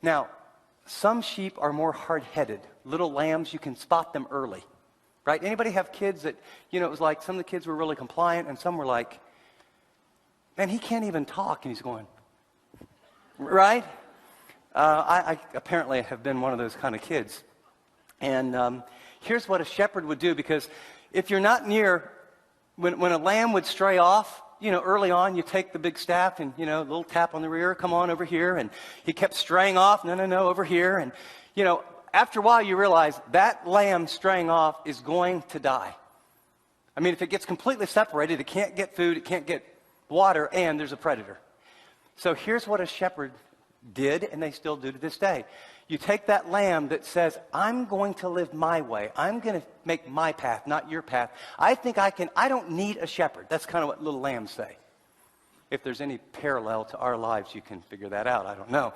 Now, some sheep are more hard-headed. Little lambs, you can spot them early, right? Anybody have kids that, it was like some of the kids were really compliant and some were like, man, he can't even talk, and he's going, right? I apparently have been one of those kind of kids. And here's what a shepherd would do, because if you're not near, when a lamb would stray off, early on, you take the big staff and, a little tap on the rear, come on over here. And he kept straying off, no, over here. And, after a while, you realize that lamb straying off is going to die. I mean, if it gets completely separated, it can't get food, it can't get water, and there's a predator. So here's what a shepherd did, and they still do to this day. You take that lamb that says, I'm going to live my way. I'm going to make my path, not your path. I don't need a shepherd. That's kind of what little lambs say. If there's any parallel to our lives, you can figure that out. I don't know.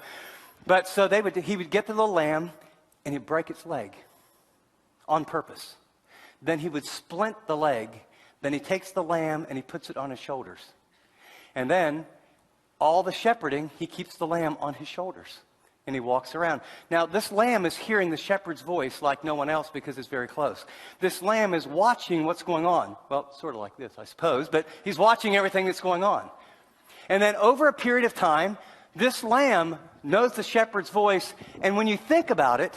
But so he would get the little lamb, and he'd break its leg on purpose. Then he would splint the leg. Then he takes the lamb, and he puts it on his shoulders. And then all the shepherding, he keeps the lamb on his shoulders. And he walks around. Now, this lamb is hearing the shepherd's voice like no one else because it's very close. This lamb is watching what's going on. Well, sort of like this, I suppose, but he's watching everything that's going on. And then over a period of time, this lamb knows the shepherd's voice. And when you think about it,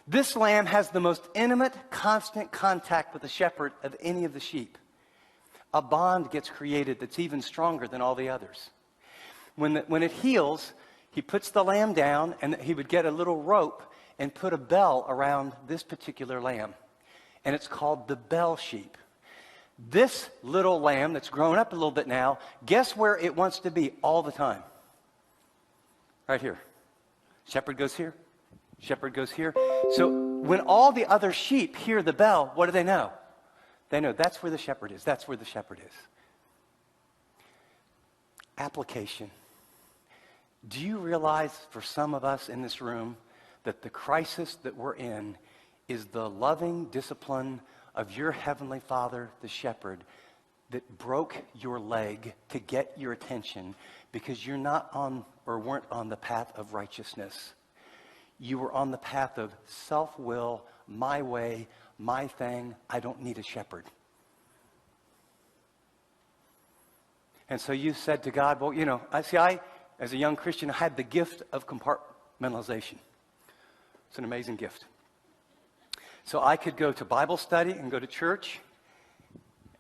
this lamb has the most intimate, constant contact with the shepherd of any of the sheep. A bond gets created that's even stronger than all the others. When it heals, he puts the lamb down, and he would get a little rope and put a bell around this particular lamb. And it's called the bell sheep. This little lamb that's grown up a little bit now, guess where it wants to be all the time? Right here. Shepherd goes here. Shepherd goes here. So when all the other sheep hear the bell, what do they know? They know that's where the shepherd is. That's where the shepherd is. Application. Do you realize for some of us in this room that the crisis that we're in is the loving discipline of your heavenly Father, the shepherd, that broke your leg to get your attention because you're not on or weren't on the path of righteousness. You were on the path of self-will, my way, my thing. I don't need a shepherd. And so you said to God, well, I as a young Christian, I had the gift of compartmentalization. It's an amazing gift. So I could go to Bible study and go to church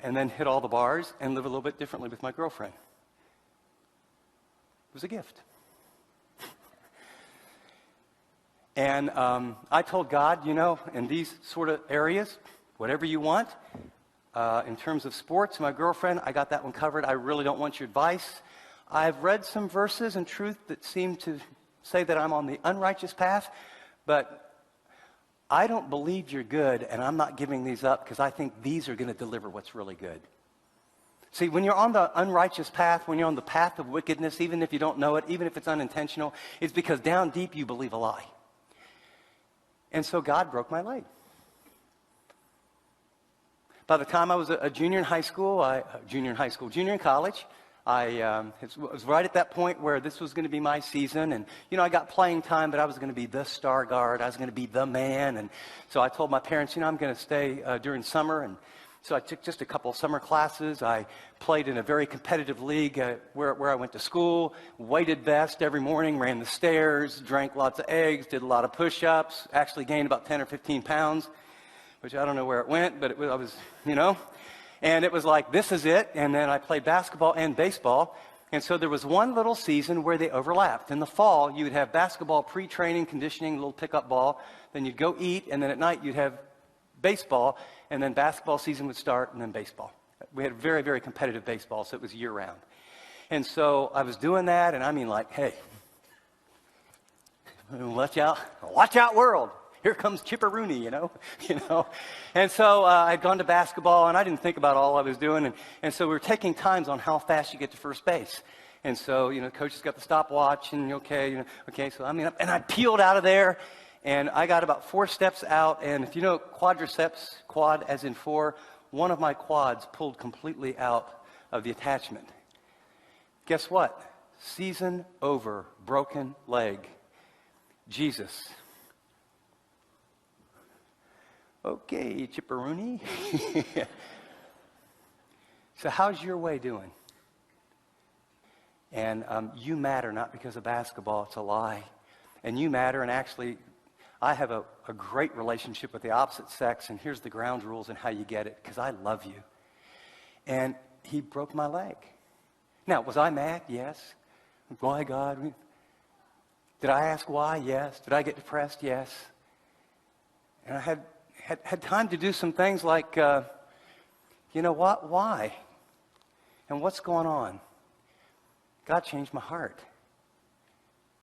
and then hit all the bars and live a little bit differently with my girlfriend. It was a gift. And I told God, in these sort of areas, whatever you want. In terms of sports, my girlfriend, I got that one covered. I really don't want your advice. I've read some verses in truth that seem to say that I'm on the unrighteous path, but I don't believe you're good, and I'm not giving these up because I think these are going to deliver what's really good. See, when you're on the unrighteous path, when you're on the path of wickedness, even if you don't know it, even if it's unintentional, it's because down deep you believe a lie. And so God broke my leg. By the time I was a junior in high school, junior in college, it was right at that point where this was going to be my season. And, I got playing time, but I was going to be the star guard. I was going to be the man. And so I told my parents, I'm going to stay during summer. And so I took just a couple of summer classes. I played in a very competitive league where I went to school, weighted best every morning, ran the stairs, drank lots of eggs, did a lot of push-ups, actually gained about 10 or 15 pounds, which I don't know where it went, but I was, And it was like, this is it. And then I played basketball and baseball. And so there was one little season where they overlapped. In the fall, you would have basketball pre-training, conditioning, a little pickup ball. Then you'd go eat. And then at night, you'd have baseball. And then basketball season would start, and then baseball. We had very, very competitive baseball, so it was year-round. And so I was doing that, and I mean like, hey, watch out, world. Here comes Chipper-Rooney, And so I'd gone to basketball, and I didn't think about all I was doing. And so we were taking times on how fast you get to first base. And so, the coach has got the stopwatch, and okay, so and I peeled out of there, and I got about 4 steps out. And if you know quadriceps, quad as in 4, one of my quads pulled completely out of the attachment. Guess what? Season over, broken leg. Jesus. Okay, chipperoonie. So how's your way doing? And you matter, not because of basketball. It's a lie. And you matter, and actually, I have a great relationship with the opposite sex, and here's the ground rules and how you get it, because I love you. And he broke my leg. Now, was I mad? Yes. Why, God? Did I ask why? Yes. Did I get depressed? Yes. And I had time to do some things like, you know what? Why? And what's going on? God changed my heart.